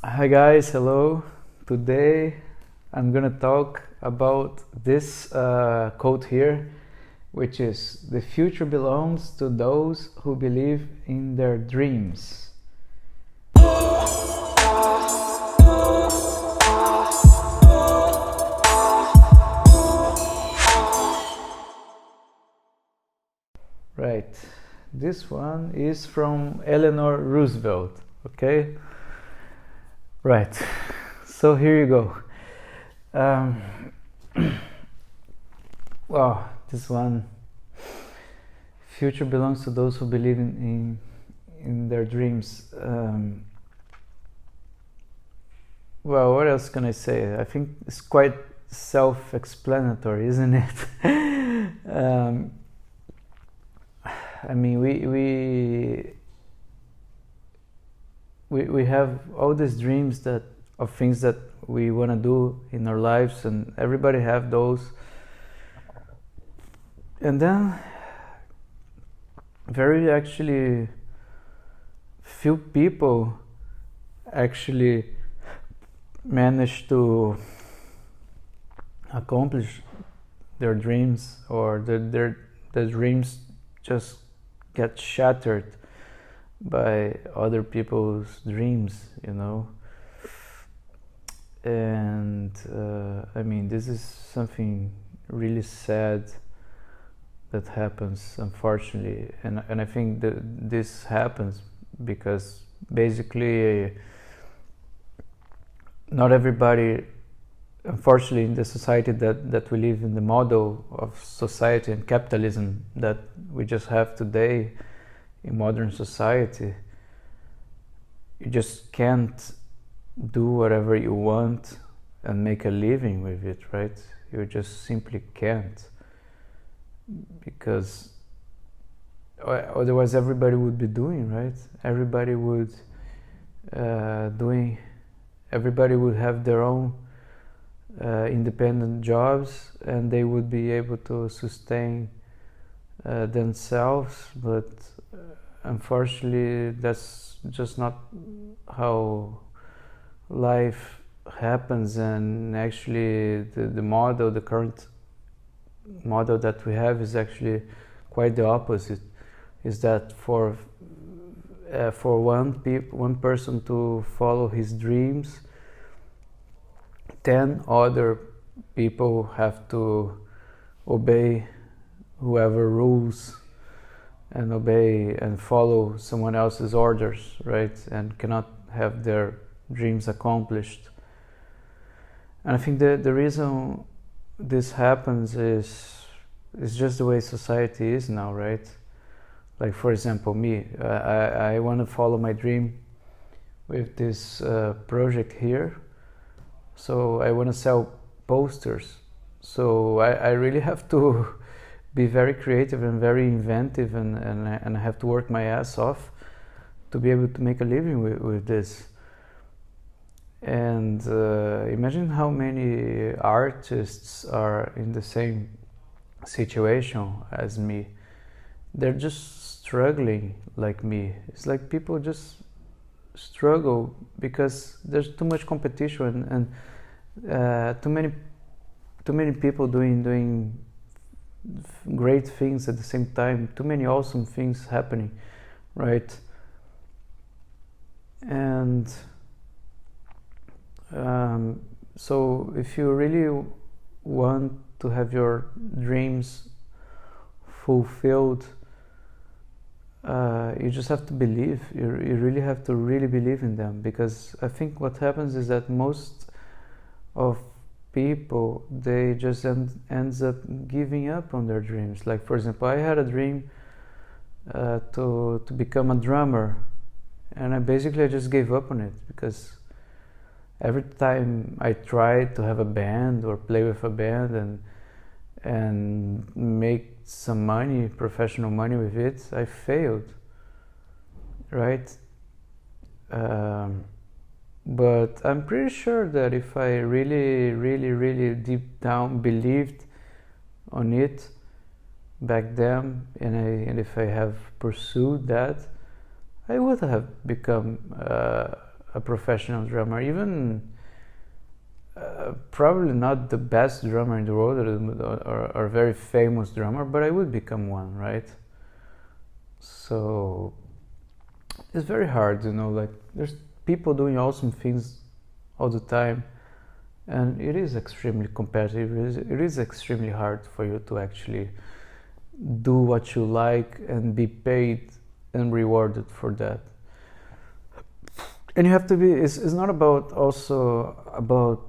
Hi guys, hello. Today I'm gonna talk about this quote here, which is the future belongs to those who believe in their dreams. Right, this one is from Eleanor Roosevelt, okay? Right, so here you go. Wow, this one, future belongs to those who believe in their dreams. Well, what else can I say? I think it's quite self-explanatory, isn't it? I mean, we have all these dreams that of things that we want to do in our lives, and everybody have those. And then very actually few people actually manage to accomplish their dreams, or their dreams just get shattered by other people's dreams, you know. And I mean, this is something really sad that happens, unfortunately, and I think that this happens because basically not everybody, unfortunately, in the society that we live in, the model of society and capitalism that we just have today in modern society, you just can't do whatever you want and make a living with it, right? You just simply can't, because otherwise everybody would be doing, right? Everybody would everybody would have their own independent jobs, and they would be able to sustain themselves, but unfortunately that's just not how life happens. And actually the current model that we have is actually quite the opposite. Is that for one person to follow his dreams, 10 other people have to obey whoever rules and obey and follow someone else's orders, right? And cannot have their dreams accomplished. And I think the reason this happens is just the way society is now, right? Like, for example, me, I want to follow my dream with this project here. So I want to sell posters. So I really have to be very creative and very inventive, and I have to work my ass off to be able to make a living with this. And imagine how many artists are in the same situation as me. They're just struggling like me. It's like people just struggle because there's too much competition, and too many people doing great things at the same time. Too many awesome things happening, right? And so if you really want to have your dreams fulfilled, you just have to believe. You really have to really believe in them, because I think what happens is that most of people, they just ends up giving up on their dreams. Like, for example, I had a dream to become a drummer, and I just gave up on it, because every time I tried to have a band or play with a band and make some money, professional money with it, I failed, right? But I'm pretty sure that if I really deep down believed on it back then, and if I have pursued that, I would have become a professional drummer, even probably not the best drummer in the world or a very famous drummer, but I would become one, right? So it's very hard, like there's people doing awesome things all the time, and it is extremely competitive. It is extremely hard for you to actually do what you like and be paid and rewarded for that. And you have to be, it's not about also about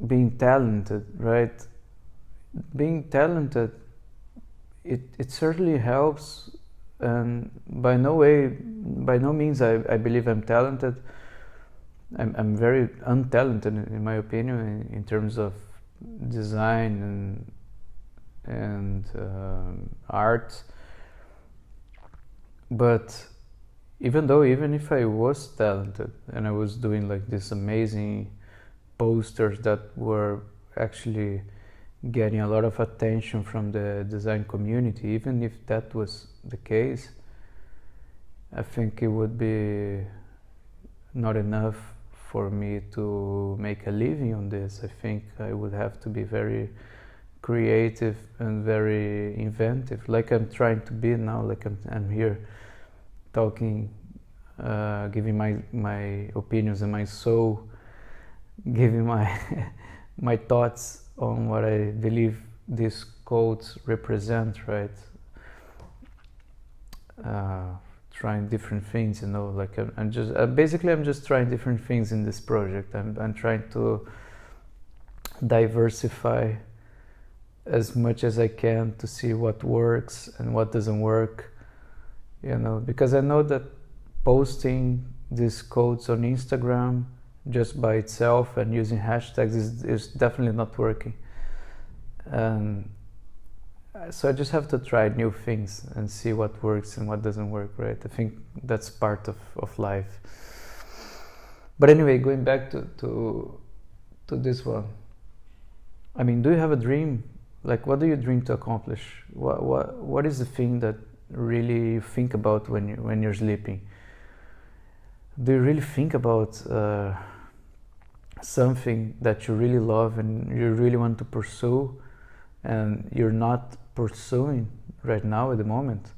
being talented, right? Being talented, it certainly helps, and by no means I believe I'm talented. I'm very untalented in my opinion in terms of design and art. But even if I was talented and I was doing like these amazing posters that were actually getting a lot of attention from the design community, even if that was the case, I think it would be not enough for me to make a living on this. I think I would have to be very creative and very inventive, like I'm trying to be now. Like I'm here talking, giving my opinions and my soul, giving my thoughts on what I believe these quotes represent, right? Trying different things, like I'm just trying different things in this project. I'm trying to diversify as much as I can to see what works and what doesn't work, because I know that posting these quotes on Instagram just by itself and using hashtags is definitely not working. And so I just have to try new things and see what works and what doesn't work, right? I think that's part of life. But anyway, going back to this one. I mean, do you have a dream? Like, what do you dream to accomplish? What is the thing that really you think about when you're sleeping? Do you really think about something that you really love and you really want to pursue, and you're not pursuing right now at the moment?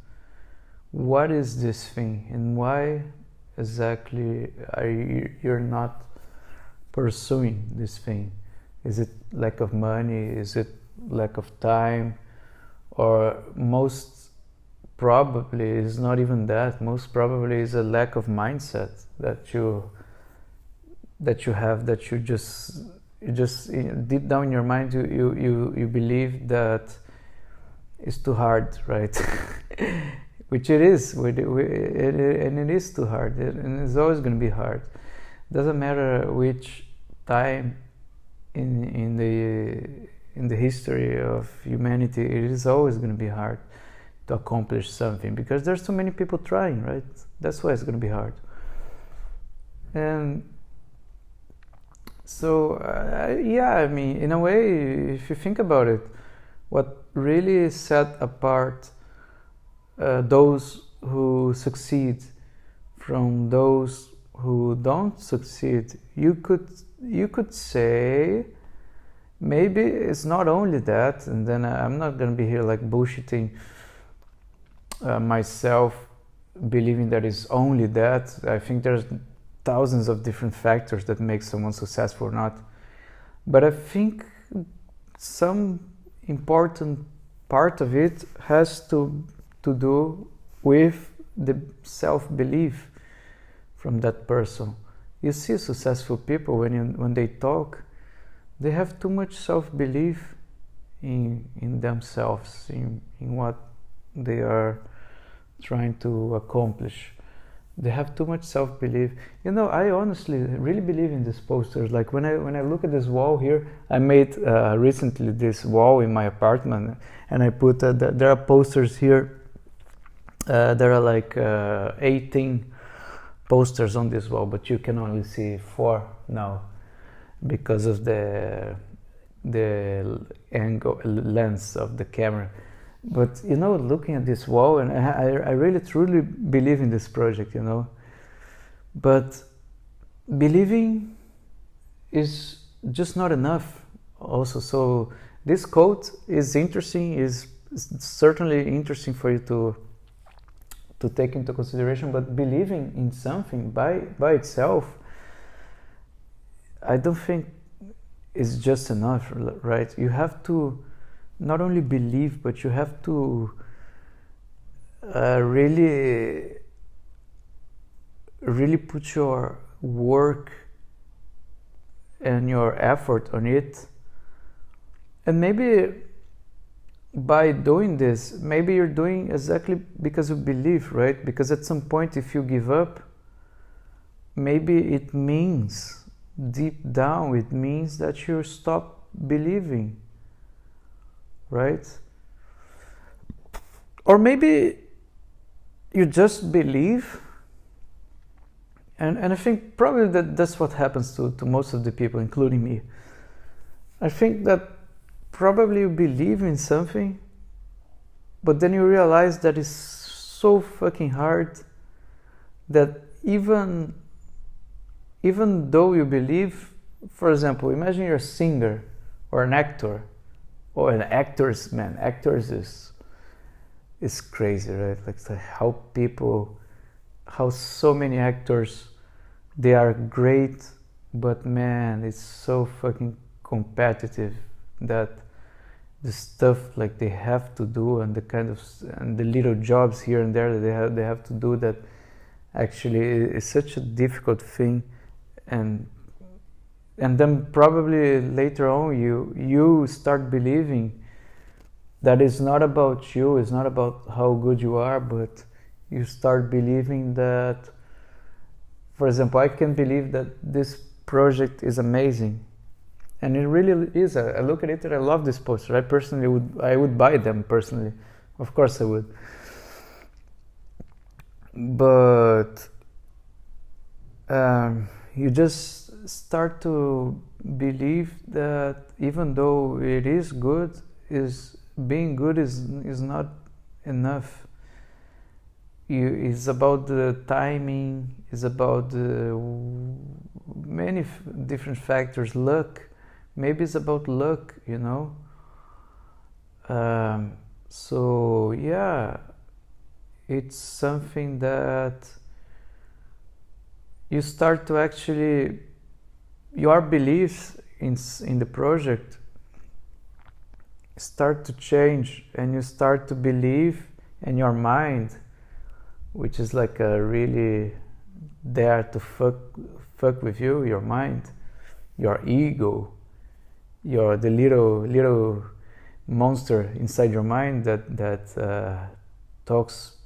What is this thing, and why exactly you're not pursuing this thing? Is it lack of money? Is it lack of time? Or most probably is not even that. Most probably is a lack of mindset that you have, that you just deep down in your mind you believe that it's too hard, right? Which it is, and it is too hard, and it's always going to be hard. Doesn't matter which time in the history of humanity, it is always going to be hard to accomplish something, because there's so many people trying, right? That's why it's going to be hard. And so I mean, in a way, if you think about it, what really set apart those who succeed from those who don't succeed, you could say, maybe it's not only that, and then I'm not going to be here like bullshitting myself, believing that it's only that. I think there's thousands of different factors that make someone successful or not. But I think some important part of it has to do with the self-belief from that person. You see successful people, when they talk, they have too much self-belief in themselves, in what they are trying to accomplish. They have too much self-belief. I honestly really believe in these posters. Like when I look at this wall here, I made recently this wall in my apartment, and I put there are posters here. There are like 18 posters on this wall, but you can only see 4 now because of the angle lens of the camera. But looking at this wall, and I really truly believe in this project, but believing is just not enough also. So this quote is interesting, is certainly interesting for you to take into consideration, but believing in something by itself, I don't think is just enough, right? You have to not only believe, but you have to really put your work and your effort on it. And maybe by doing this, maybe you're doing exactly because you believe, right? Because at some point, if you give up, maybe it means, deep down, it means that you stop believing, right? Or maybe you just believe, and I think probably that's what happens to most of the people, including me. I think that probably you believe in something, but then you realize that it's so fucking hard that even though you believe, for example, imagine you're a singer or an actor, or an actors, man, actors is crazy, right? Like how so many actors, they are great, but man, it's so fucking competitive that the stuff like they have to do, and the little jobs here and there that they have to do, that actually is such a difficult thing. And then probably later on you start believing that it's not about you, it's not about how good you are, but you start believing that, for example, I can believe that this project is amazing, and it really is. I look at it and I love this poster. I personally would buy them personally, of course I would. But you just start to believe that even though it is good, being good is not enough. It's about the timing, it's about the many different factors. Luck, maybe it's about luck, you know. So yeah, it's something that you start to actually, your beliefs in the project start to change, and you start to believe, and your mind, which is like a really there to fuck with you, your mind, your ego, the little monster inside your mind that talks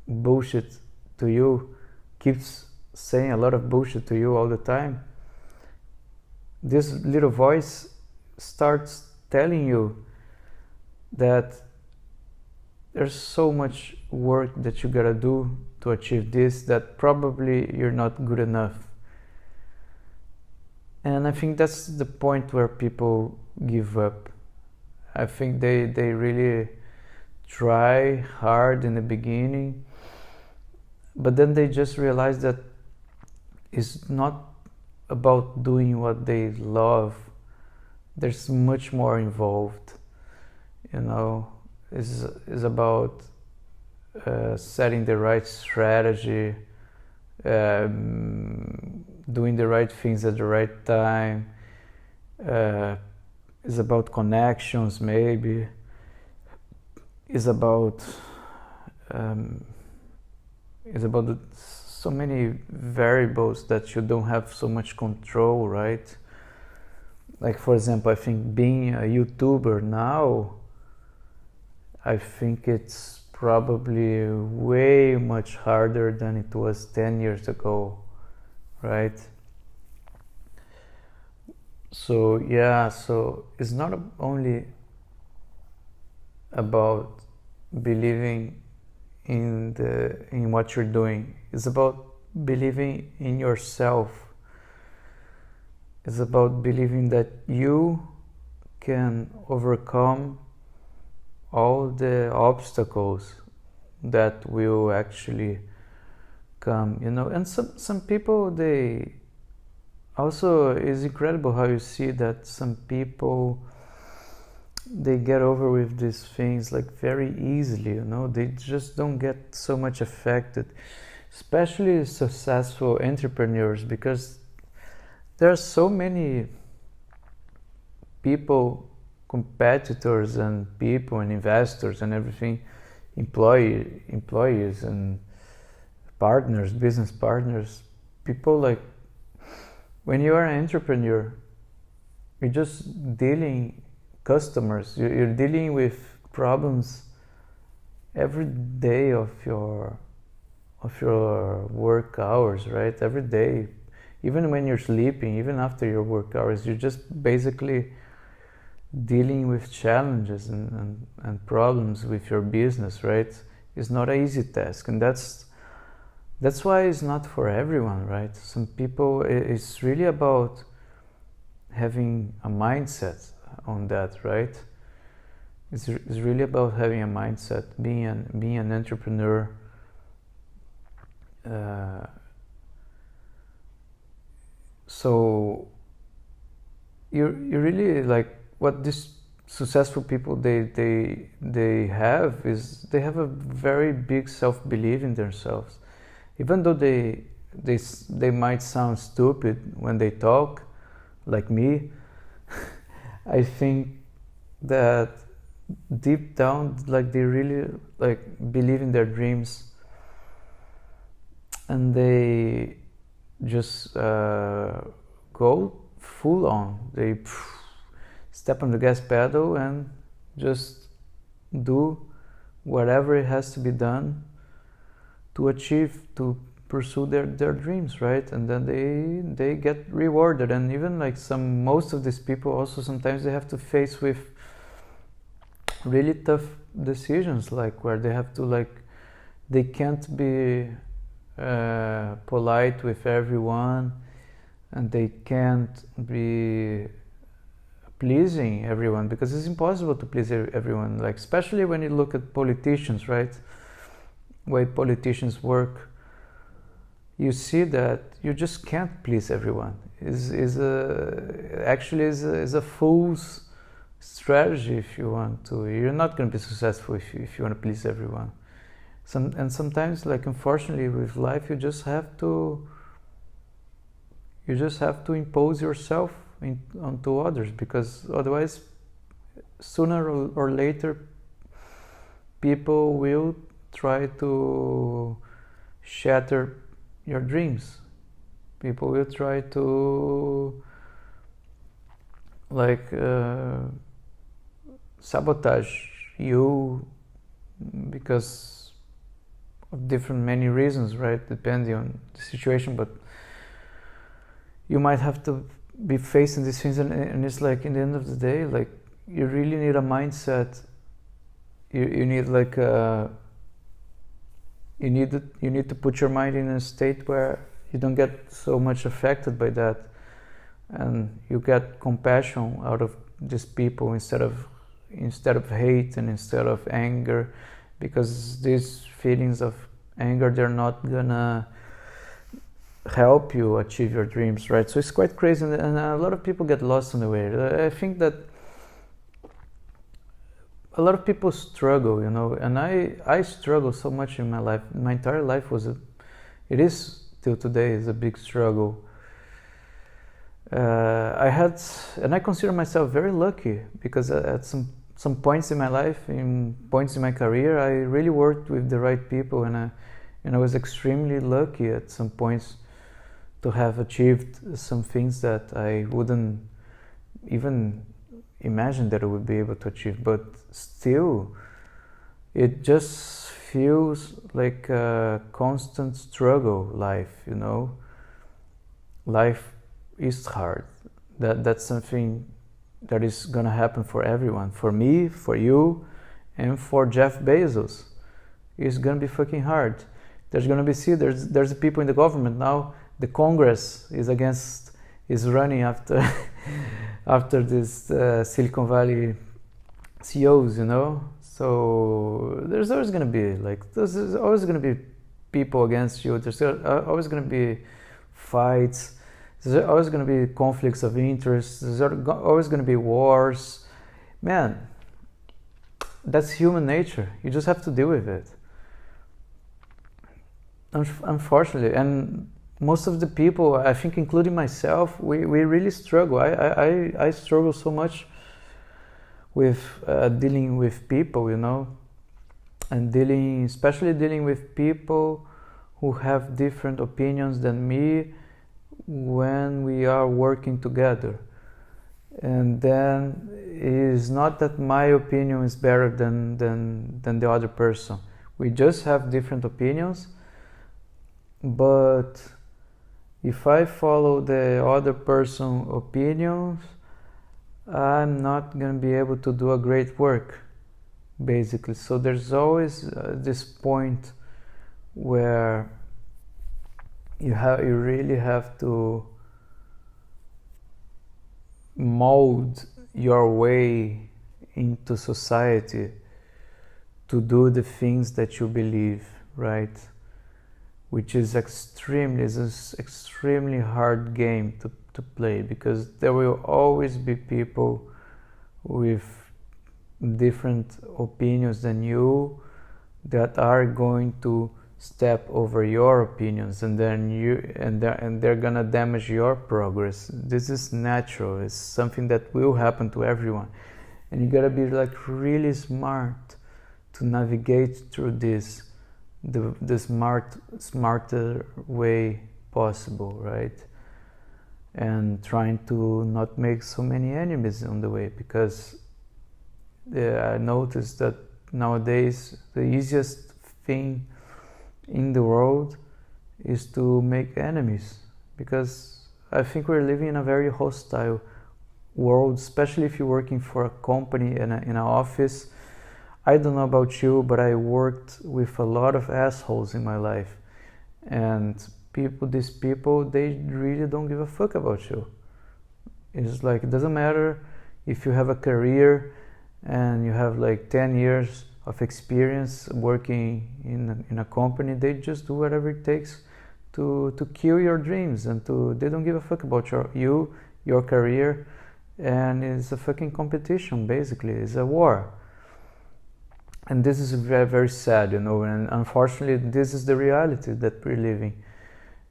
bullshit to you, keeps saying a lot of bullshit to you all the time. This little voice starts telling you that there's so much work that you gotta do to achieve this, that probably you're not good enough. And I think that's the point where people give up. I think they really try hard in the beginning, but then they just realize that it's not about doing what they love. There's much more involved, you know. It's about setting the right strategy, doing the right things at the right time. It's about connections, maybe. It's about so many variables that you don't have so much control, right? Like, for example, I think being a YouTuber now, I think it's probably way much harder than it was 10 years ago, right? So yeah, so it's not only about believing in what you're doing. It's about believing in yourself. It's about believing that you can overcome all the obstacles that will actually come, you know. And some people, they also it's incredible how you see that some people, they get over with these things like very easily, you know, they just don't get so much affected, especially successful entrepreneurs, because there are so many people, competitors and people and investors and everything, employees and partners, business partners, people like, when you are an entrepreneur, you're just dealing customers, you're dealing with problems every day of your work hours, right? Every day, even when you're sleeping, even after your work hours, you're just basically dealing with challenges and problems with your business, right? It's not an easy task, and that's why it's not for everyone, right? Some people, it's really about having a mindset on that, right? It's really about having a mindset, being an entrepreneur. So you really, like, what these successful people they have is they have a very big self-belief in themselves, even though they might sound stupid when they talk, like me. I think that deep down, like, they really like believe in their dreams, and they just go full on. They step on the gas pedal and just do whatever it has to be done to pursue their dreams, right? And then they get rewarded. And even like most of these people also, sometimes they have to face with really tough decisions, like where they have to, like, they can't be polite with everyone, and they can't be pleasing everyone, because it's impossible to please everyone, like, especially when you look at politicians, right? Way politicians work, you see that you just can't please everyone. Is a fool's strategy. If you want to, you're not going to be successful if you want to please everyone. Sometimes, like, unfortunately with life, you just have to impose yourself onto others, because otherwise, sooner or later, people will try to shatter your dreams. People will try to, like, sabotage you because of many reasons, right? Depending on the situation, but you might have to be facing these things, and it's like, in the end of the day, like, you really need a mindset. You need, like, you need to put your mind in a state where you don't get so much affected by that, and you get compassion out of these people instead of hate and instead of anger, because these feelings of anger, they're not gonna help you achieve your dreams, right? So it's quite crazy, and a lot of people get lost on the way. I think that a lot of people struggle, you know, and I struggle so much in my life. My entire life it is till today, is a big struggle. I consider myself very lucky, because at some points in my life, in points in my career, I really worked with the right people, and I was extremely lucky at some points to have achieved some things that I wouldn't even imagine that I would be able to achieve. But still, it just feels like a constant struggle, life, you know. Life is hard. That's something that is gonna happen for everyone. For me, for you, and for Jeff Bezos. It's gonna be fucking hard. There's gonna be there's people in the government now. The Congress is running after after this Silicon Valley CEOs, you know. So there's always gonna be people against you. There's always gonna be fights. There's always going to be conflicts of interest. There's always going to be wars. Man, that's human nature. You just have to deal with it. Unfortunately, and most of the people, I think, including myself, we really struggle. I struggle so much with dealing with people, you know, and especially dealing with people who have different opinions than me when we are working together. And then it's not that my opinion is better than the other person. We just have different opinions, but if I follow the other person's opinions, I'm not going to be able to do a great work, basically. So there's always this point where you really have to mold your way into society to do the things that you believe, right? Which is extremely hard game to play, because there will always be people with different opinions than you that are going to step over your opinions, and then they're gonna damage your progress. This is natural. It's something that will happen to everyone, and you gotta be like really smart to navigate through this the smarter way possible, right? And trying to not make so many enemies on the way, because I noticed that nowadays the easiest thing in the world is to make enemies, because I think we're living in a very hostile world, especially if you're working for a company in an office. I don't know about you, but I worked with a lot of assholes in my life, and these people, they really don't give a fuck about you. It's like, it doesn't matter if you have a career and you have like 10 years of experience working in a company. They just do whatever it takes to kill your dreams, and they don't give a fuck about your career, and it's a fucking competition, basically. It's a war. And this is very, very sad, you know, and unfortunately this is the reality that we're living.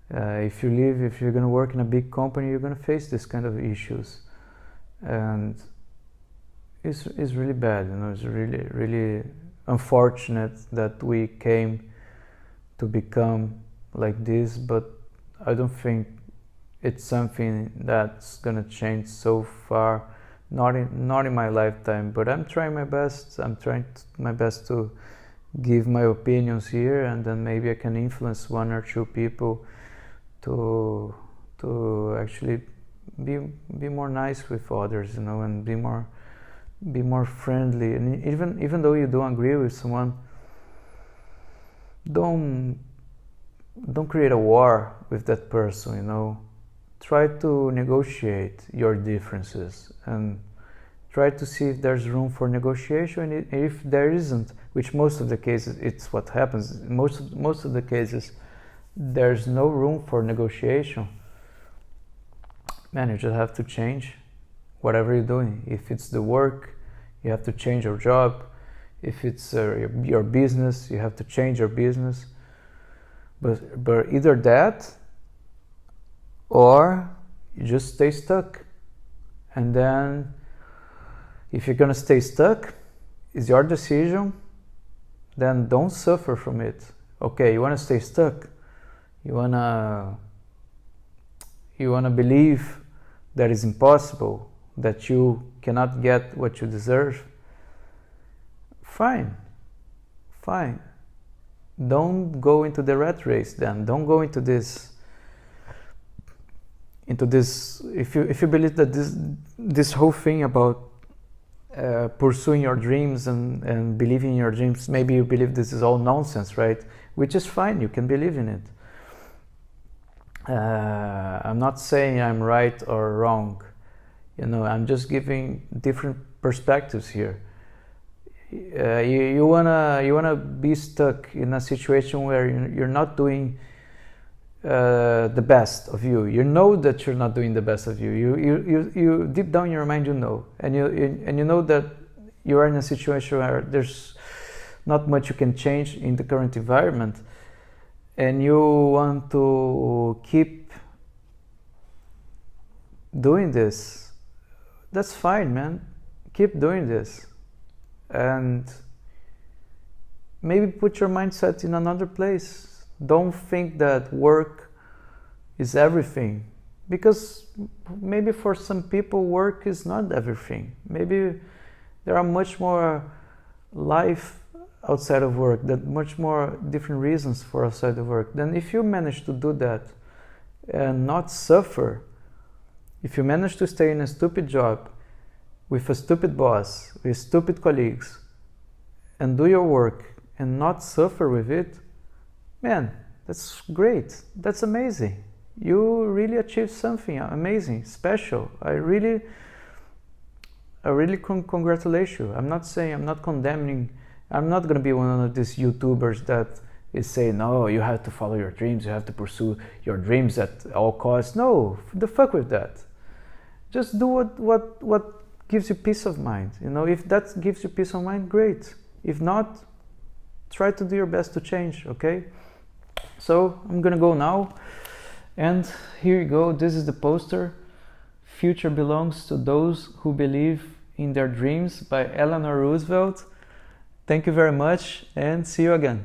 If you're going to work in a big company, you're going to face this kind of issues, and it's really bad, you know. It's really, really unfortunate that we came to become like this, but I don't think it's something that's going to change so far. Not in my lifetime, but I'm trying my best. My best to give my opinions here, and then maybe I can influence one or two people to actually be more nice with others, you know, and be more friendly. And even though you don't agree with someone, don't create a war with that person, you know. Try to negotiate your differences and try to see if there's room for negotiation. And if there isn't, which most of the cases it's what happens, most of the cases there's no room for negotiation, man, you just have to change whatever you're doing. If it's the work, you have to change your job. If it's your business, you have to change your business. But either that, or you just stay stuck. And then if you're gonna stay stuck, it's your decision, then don't suffer from it. Okay, you wanna stay stuck, you wanna believe that it's impossible, that you cannot get what you deserve, fine. Don't go into the rat race then. Don't go into this if you believe that this whole thing about pursuing your dreams and believing in your dreams, maybe you believe this is all nonsense, right? Which is fine, you can believe in it. I'm not saying I'm right or wrong, you know, I'm just giving different perspectives here. You wanna be stuck in a situation where you're not doing the best of you. You know that you're not doing the best of you. You deep down in your mind, you know, and you know that you are in a situation where there's not much you can change in the current environment, and you want to keep doing this. That's fine, man. Keep doing this, and maybe put your mindset in another place. Don't think that work is everything, because maybe for some people work is not everything. Maybe there are much more life outside of work, that much more different reasons for outside of work. Then if you manage to do that and not suffer, if you manage to stay in a stupid job with a stupid boss, with stupid colleagues, and do your work and not suffer with it, man, that's great. That's amazing. You really achieved something amazing, special. I really congratulate you. I'm not condemning. I'm not going to be one of these YouTubers that is saying, no, you have to follow your dreams. You have to pursue your dreams at all costs. No, the fuck with that. Just do what gives you peace of mind. You know, if that gives you peace of mind, great. If not, try to do your best to change, okay? So I'm gonna go now, and here you go. This is the poster. Future belongs to those who believe in their dreams, by Eleanor Roosevelt. Thank you very much, and see you again.